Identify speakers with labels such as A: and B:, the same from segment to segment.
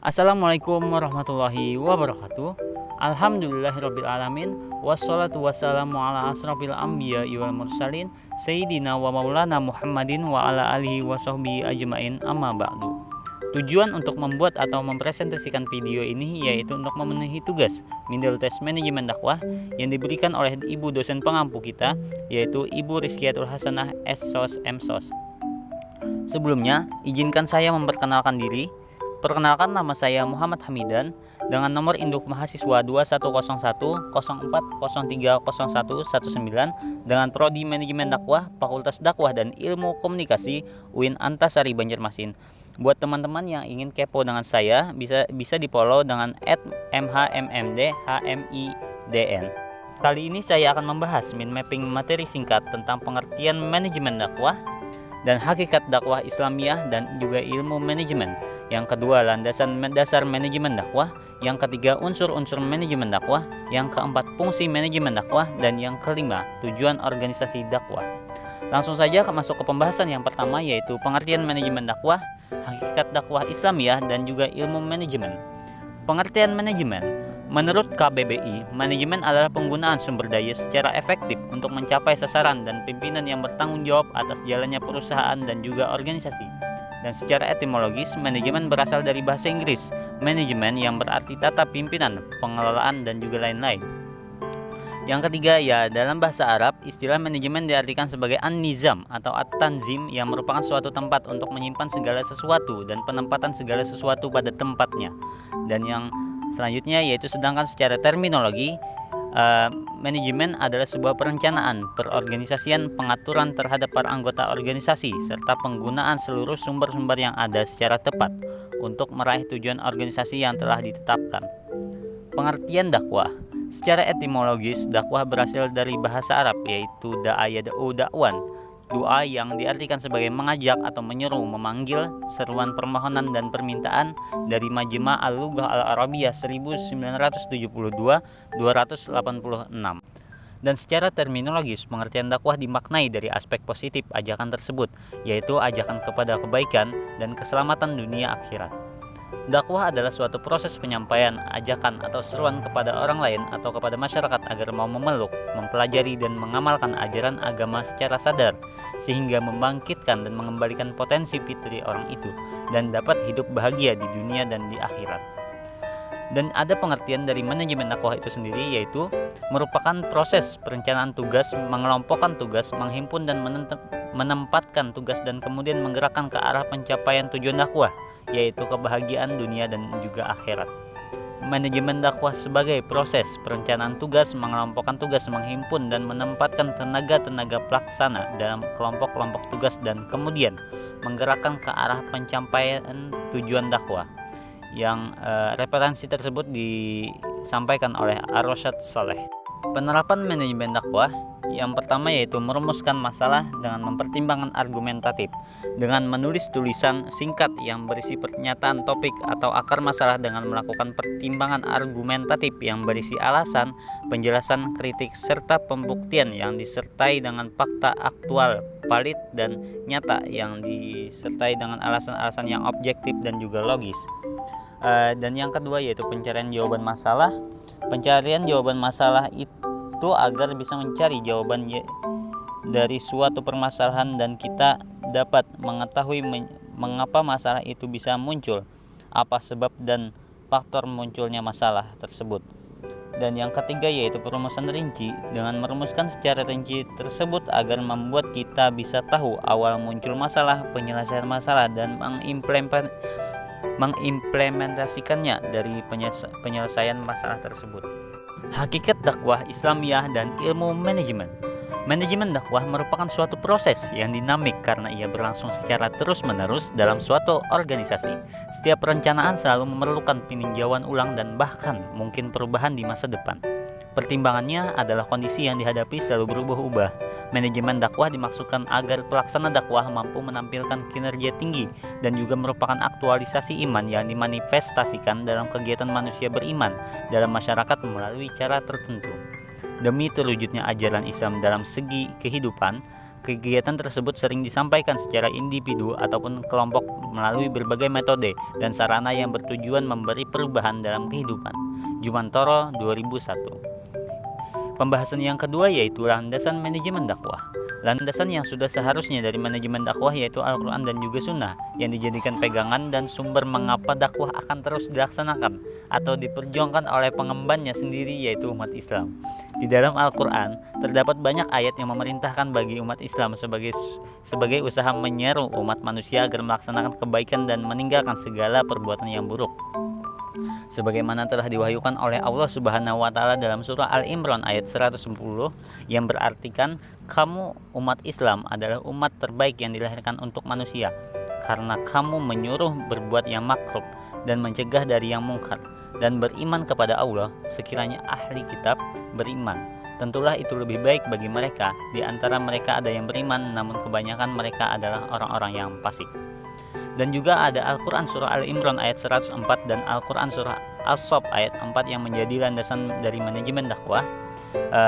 A: Assalamualaikum warahmatullahi wabarakatuh. Alhamdulillahirabbil alamin. Wassalatu wassalamu ala asrofil anbiya'i wal mursalin Sayyidina wa maulana Muhammadin wa ala alihi wa sahbihi ajmain, amma ba'du. Tujuan untuk membuat atau mempresentasikan video ini yaitu untuk memenuhi tugas Middle Test Manajemen Dakwah yang diberikan oleh ibu dosen pengampu kita, yaitu Ibu Rizkiatul Hasanah SSOS MSOS. Sebelumnya, izinkan saya memperkenalkan diri. Perkenalkan, nama saya Muhammad Hamidan dengan nomor induk mahasiswa 210104030119 dengan prodi Manajemen Dakwah, Fakultas Dakwah dan Ilmu Komunikasi UIN Antasari Banjarmasin. Buat teman-teman yang ingin kepo dengan saya, bisa di-follow dengan @mhmmdhmidn. Kali ini saya akan membahas mind mapping materi singkat tentang pengertian manajemen dakwah dan hakikat dakwah Islamiyah dan juga ilmu manajemen. Yang kedua, landasan dasar manajemen dakwah. Yang ketiga, unsur-unsur manajemen dakwah. Yang keempat, fungsi manajemen dakwah. Dan yang kelima, tujuan organisasi dakwah. Langsung saja masuk ke pembahasan yang pertama, yaitu pengertian manajemen dakwah, hakikat dakwah Islamiyah dan juga ilmu manajemen. Pengertian manajemen. Menurut KBBI, manajemen adalah penggunaan sumber daya secara efektif untuk mencapai sasaran dan pimpinan yang bertanggung jawab atas jalannya perusahaan dan juga organisasi. Dan secara etimologis, manajemen berasal dari bahasa Inggris, manajemen yang berarti tata pimpinan, pengelolaan, dan juga lain-lain. Yang ketiga, dalam bahasa Arab, istilah manajemen diartikan sebagai an-nizam atau at-tanzim yang merupakan suatu tempat untuk menyimpan segala sesuatu dan penempatan segala sesuatu pada tempatnya. Dan yang selanjutnya yaitu sedangkan secara terminologi, manajemen adalah sebuah perencanaan, perorganisasian, pengaturan terhadap para anggota organisasi, serta penggunaan seluruh sumber-sumber yang ada secara tepat untuk meraih tujuan organisasi yang telah ditetapkan. Pengertian dakwah. Secara etimologis, dakwah berasal dari bahasa Arab, yaitu da'a yad'u da'wan, doa yang diartikan sebagai mengajak atau menyeru, memanggil, seruan permohonan dan permintaan dari Majma' al-Lughah al-Arabiyah 1972-286. Dan secara terminologis, pengertian dakwah dimaknai dari aspek positif ajakan tersebut, yaitu ajakan kepada kebaikan dan keselamatan dunia akhirat. Dakwah adalah suatu proses penyampaian ajakan atau seruan kepada orang lain atau kepada masyarakat agar mau memeluk, mempelajari dan mengamalkan ajaran agama secara sadar, sehingga membangkitkan dan mengembalikan potensi fitri orang itu dan dapat hidup bahagia di dunia dan di akhirat. Dan ada pengertian dari manajemen dakwah itu sendiri, yaitu merupakan proses perencanaan tugas, mengelompokkan tugas, menghimpun dan menempatkan tugas dan kemudian menggerakkan ke arah pencapaian tujuan dakwah, yaitu kebahagiaan dunia dan juga akhirat. Manajemen dakwah sebagai proses perencanaan tugas, mengelompokkan tugas, menghimpun dan menempatkan tenaga-tenaga pelaksana dalam kelompok-kelompok tugas dan kemudian menggerakkan ke arah pencapaian tujuan dakwah. Yang referensi tersebut disampaikan oleh Ar-Rasyad Saleh. Penerapan manajemen dakwah yang pertama yaitu merumuskan masalah dengan mempertimbangkan argumentatif, dengan menulis tulisan singkat yang berisi pernyataan topik atau akar masalah dengan melakukan pertimbangan argumentatif yang berisi alasan, penjelasan, kritik, serta pembuktian yang disertai dengan fakta aktual, valid, dan nyata yang disertai dengan alasan-alasan yang objektif dan juga logis. Dan yang kedua yaitu pencarian jawaban masalah. Pencarian jawaban masalah itu agar bisa mencari jawaban dari suatu permasalahan dan kita dapat mengetahui mengapa masalah itu bisa muncul, apa sebab dan faktor munculnya masalah tersebut. Dan yang ketiga yaitu perumusan rinci. Dengan merumuskan secara rinci tersebut agar membuat kita bisa tahu awal muncul masalah, penyelesaian masalah, dan mengimplementasikannya dari penyelesaian masalah tersebut. Hakikat dakwah Islamiyah dan ilmu manajemen. Manajemen dakwah merupakan suatu proses yang dinamik karena ia berlangsung secara terus-menerus dalam suatu organisasi. Setiap perencanaan selalu memerlukan peninjauan ulang dan bahkan mungkin perubahan di masa depan. Pertimbangannya adalah kondisi yang dihadapi selalu berubah-ubah. Manajemen dakwah dimaksudkan agar pelaksana dakwah mampu menampilkan kinerja tinggi dan juga merupakan aktualisasi iman yang dimanifestasikan dalam kegiatan manusia beriman dalam masyarakat melalui cara tertentu. Demi terwujudnya ajaran Islam dalam segi kehidupan, Kegiatan tersebut sering disampaikan secara individu ataupun kelompok melalui berbagai metode dan sarana yang bertujuan memberi perubahan dalam kehidupan. Jumantoro 2001. Pembahasan yang kedua yaitu landasan manajemen dakwah. Landasan yang sudah seharusnya dari manajemen dakwah yaitu Al-Quran dan juga Sunnah yang dijadikan pegangan dan sumber mengapa dakwah akan terus dilaksanakan atau diperjuangkan oleh pengembannya sendiri yaitu umat Islam. Di dalam Al-Quran terdapat banyak ayat yang memerintahkan bagi umat Islam sebagai usaha menyeru umat manusia agar melaksanakan kebaikan dan meninggalkan segala perbuatan yang buruk. Sebagaimana telah diwahyukan oleh Allah Subhanahu wa taala dalam surah Al-Imran ayat 110 yang berartikan kamu umat Islam adalah umat terbaik yang dilahirkan untuk manusia karena kamu menyuruh berbuat yang makruf dan mencegah dari yang mungkar dan beriman kepada Allah. Sekiranya ahli kitab beriman, tentulah itu lebih baik bagi mereka. Di antara mereka ada yang beriman, namun kebanyakan mereka adalah orang-orang yang fasik. Dan juga ada Al-Quran surah Al-Imran ayat 104 dan Al-Quran surah As-Saff ayat 4 yang menjadi landasan dari manajemen dakwah,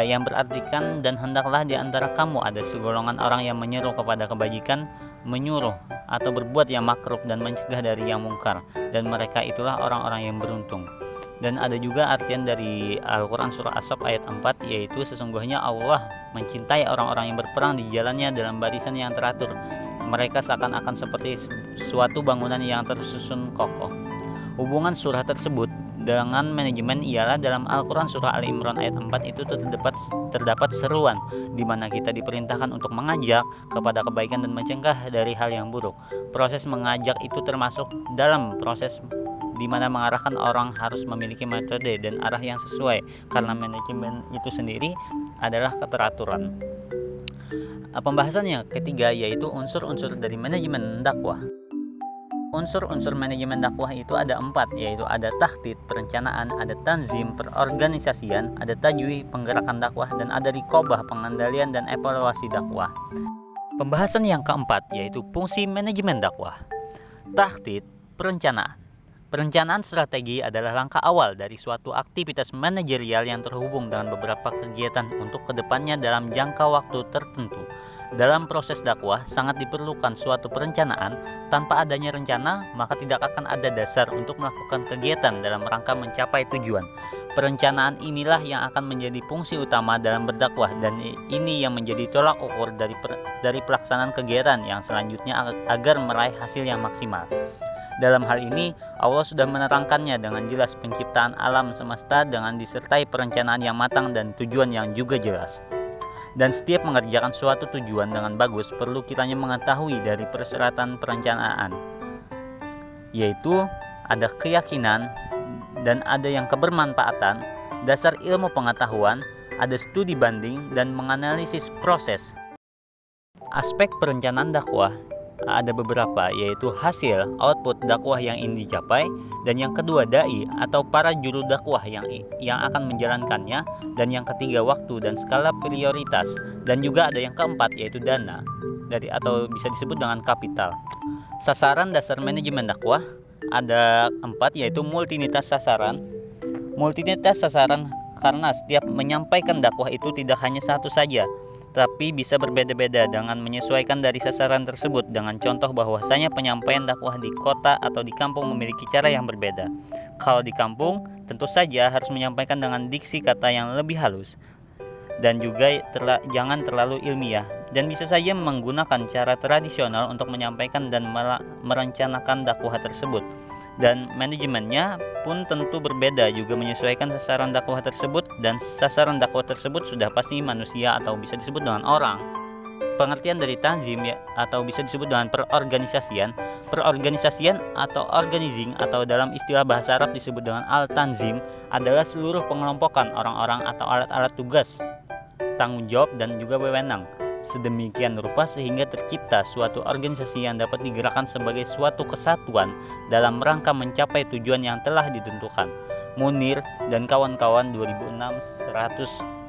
A: yang berartikan dan hendaklah di antara kamu ada segolongan orang yang menyeru kepada kebajikan, menyuruh atau berbuat yang makruf dan mencegah dari yang mungkar, dan mereka itulah orang-orang yang beruntung. Dan ada juga artian dari Al-Quran surah As-Saff ayat 4 yaitu sesungguhnya Allah mencintai orang-orang yang berperang di jalannya dalam barisan yang teratur. Mereka seakan-akan seperti suatu bangunan yang tersusun kokoh. Hubungan surah tersebut dengan manajemen ialah dalam Al-Quran surah Al-Imran ayat 4 itu terdapat seruan di mana kita diperintahkan untuk mengajak kepada kebaikan dan mencegah dari hal yang buruk. Proses mengajak itu termasuk dalam proses di mana mengarahkan orang harus memiliki metode dan arah yang sesuai karena manajemen itu sendiri adalah keteraturan. Pembahasan yang ketiga yaitu unsur-unsur dari manajemen dakwah. Unsur-unsur manajemen dakwah itu ada 4, yaitu ada takhtid, perencanaan, ada tanzim, perorganisasian, ada tajwid, penggerakan dakwah, dan ada riqabah, pengendalian dan evaluasi dakwah. Pembahasan yang keempat yaitu fungsi manajemen dakwah. Takhtid, perencanaan. Perencanaan strategi adalah langkah awal dari suatu aktivitas manajerial yang terhubung dengan beberapa kegiatan untuk kedepannya dalam jangka waktu tertentu. Dalam proses dakwah sangat diperlukan suatu perencanaan. Tanpa adanya rencana, maka tidak akan ada dasar untuk melakukan kegiatan dalam rangka mencapai tujuan. Perencanaan inilah yang akan menjadi fungsi utama dalam berdakwah dan ini yang menjadi tolak ukur dari pelaksanaan kegiatan yang selanjutnya agar meraih hasil yang maksimal. Dalam hal ini, Allah sudah menerangkannya dengan jelas penciptaan alam semesta dengan disertai perencanaan yang matang dan tujuan yang juga jelas. Dan setiap mengerjakan suatu tujuan dengan bagus perlu kiranya mengetahui dari persyaratan perencanaan, yaitu ada keyakinan dan ada yang kebermanfaatan, dasar ilmu pengetahuan, ada studi banding dan menganalisis proses. Aspek perencanaan dakwah ada beberapa, yaitu hasil output dakwah yang ingin dicapai, dan yang kedua dai atau para juru dakwah yang akan menjalankannya, dan yang ketiga waktu dan skala prioritas, dan juga ada yang keempat yaitu dana atau bisa disebut dengan kapital. Sasaran dasar manajemen dakwah ada 4, yaitu multinitas sasaran. Multinitas sasaran karena setiap menyampaikan dakwah itu tidak hanya satu saja, tapi bisa berbeda-beda dengan menyesuaikan dari sasaran tersebut. Dengan contoh bahwasanya penyampaian dakwah di kota atau di kampung memiliki cara yang berbeda. Kalau di kampung tentu saja harus menyampaikan dengan diksi kata yang lebih halus dan juga jangan terlalu ilmiah, dan bisa saja menggunakan cara tradisional untuk menyampaikan dan merencanakan dakwah tersebut. Dan manajemennya pun tentu berbeda juga menyesuaikan sasaran dakwah tersebut, dan sasaran dakwah tersebut sudah pasti manusia atau bisa disebut dengan orang. Pengertian dari tanzim atau bisa disebut dengan perorganisasian atau organizing atau dalam istilah bahasa Arab disebut dengan al-tanzim adalah seluruh pengelompokan orang-orang atau alat-alat tugas, tanggung jawab dan juga wewenang sedemikian rupa sehingga tercipta suatu organisasi yang dapat digerakkan sebagai suatu kesatuan dalam rangka mencapai tujuan yang telah ditentukan. Munir dan kawan-kawan 2006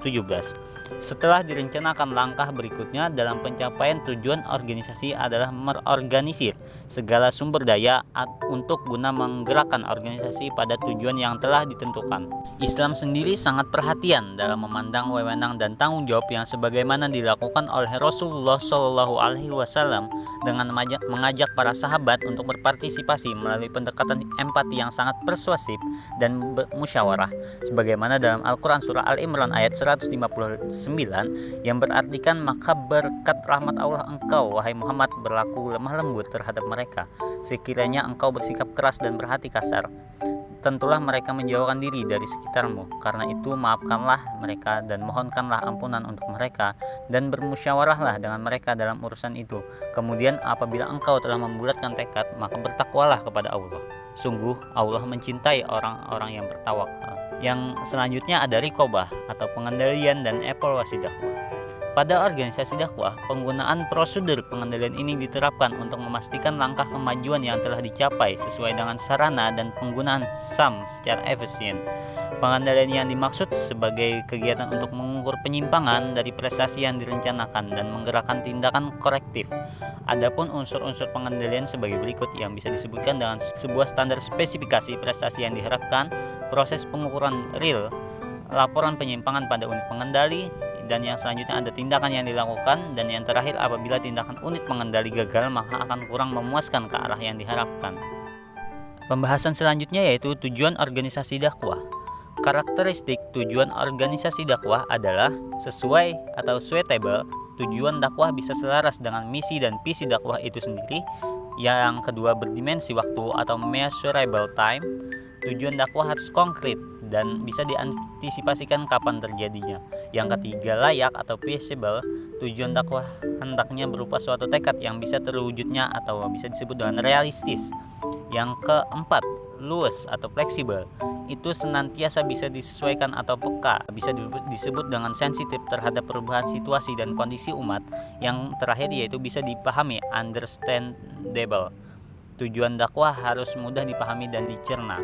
A: 2017. Setelah direncanakan, langkah berikutnya dalam pencapaian tujuan organisasi adalah merorganisir segala sumber daya untuk guna menggerakkan organisasi pada tujuan yang telah ditentukan. Islam sendiri sangat perhatian dalam memandang wewenang dan tanggung jawab yang sebagaimana dilakukan oleh Rasulullah Shallallahu Alaihi Wasallam dengan mengajak para sahabat untuk berpartisipasi melalui pendekatan empati yang sangat persuasif dan musyawarah, sebagaimana dalam Al-Quran surah Al-Imran ayat 159 yang berartikan, maka berkat rahmat Allah engkau wahai Muhammad berlaku lemah lembut terhadap mereka, sekiranya engkau bersikap keras dan berhati kasar, tentulah mereka menjauhkan diri dari sekitarmu. Karena itu maafkanlah mereka dan mohonkanlah ampunan untuk mereka, dan bermusyawarahlah dengan mereka dalam urusan itu. Kemudian apabila engkau telah membulatkan tekad, maka bertakwalah kepada Allah. Sungguh Allah mencintai orang-orang yang bertawakal. Yang selanjutnya ada riqobah atau pengendalian dan evaluasi dakwah. Pada organisasi dakwah, penggunaan prosedur pengendalian ini diterapkan untuk memastikan langkah kemajuan yang telah dicapai sesuai dengan sarana dan penggunaan SAM secara efisien. Pengendalian yang dimaksud sebagai kegiatan untuk mengukur penyimpangan dari prestasi yang direncanakan dan menggerakkan tindakan korektif. Adapun unsur-unsur pengendalian sebagai berikut yang bisa disebutkan dengan sebuah standar spesifikasi prestasi yang diharapkan, proses pengukuran real, laporan penyimpangan pada unit pengendali, dan yang selanjutnya ada tindakan yang dilakukan, dan yang terakhir apabila tindakan unit pengendali gagal maka akan kurang memuaskan ke arah yang diharapkan. Pembahasan selanjutnya yaitu tujuan organisasi dakwah. Karakteristik tujuan organisasi dakwah adalah sesuai atau suitable. Tujuan dakwah bisa selaras dengan misi dan visi dakwah itu sendiri. Yang kedua, berdimensi waktu atau measurable time. Tujuan dakwah harus konkret dan bisa diantisipasikan kapan terjadinya. Yang ketiga, layak atau feasible. Tujuan dakwah hendaknya berupa suatu tekad yang bisa terwujudnya atau bisa disebut dengan realistis. Yang keempat, luas atau fleksibel. Itu senantiasa bisa disesuaikan atau peka, bisa disebut dengan sensitif terhadap perubahan situasi dan kondisi umat. Yang terakhir yaitu bisa dipahami, understandable. Tujuan dakwah harus mudah dipahami dan dicerna.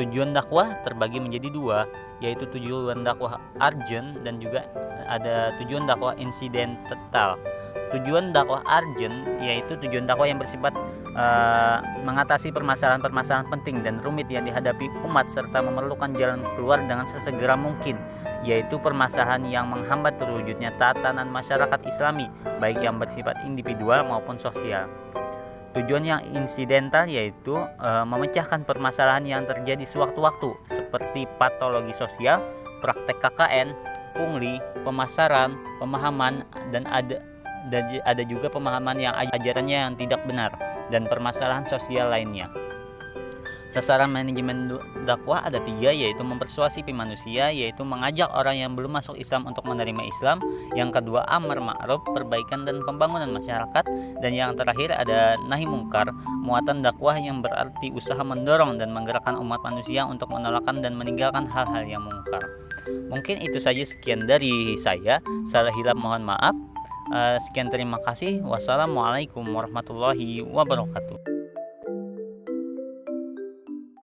A: Tujuan dakwah terbagi menjadi dua, yaitu tujuan dakwah urgent dan juga ada tujuan dakwah incidental. Tujuan dakwah urgent yaitu tujuan dakwah yang bersifat mengatasi permasalahan-permasalahan penting dan rumit yang dihadapi umat serta memerlukan jalan keluar dengan sesegera mungkin, yaitu permasalahan yang menghambat terwujudnya tatanan masyarakat Islami baik yang bersifat individual maupun sosial. Tujuan yang insidental yaitu memecahkan permasalahan yang terjadi sewaktu-waktu seperti patologi sosial, praktek KKN, pungli, pemasaran, pemahaman, dan ada juga pemahaman yang ajarannya yang tidak benar dan permasalahan sosial lainnya. Sasaran manajemen dakwah ada 3, yaitu mempersuasi manusia, yaitu mengajak orang yang belum masuk Islam untuk menerima Islam. Yang kedua, amar ma'ruf, perbaikan dan pembangunan masyarakat. Dan yang terakhir ada nahi mungkar, muatan dakwah yang berarti usaha mendorong dan menggerakkan umat manusia untuk menolakkan dan meninggalkan hal-hal yang mungkar. Mungkin itu saja, sekian dari saya. Salah hilaf mohon maaf. Sekian, terima kasih. Wassalamualaikum warahmatullahi wabarakatuh.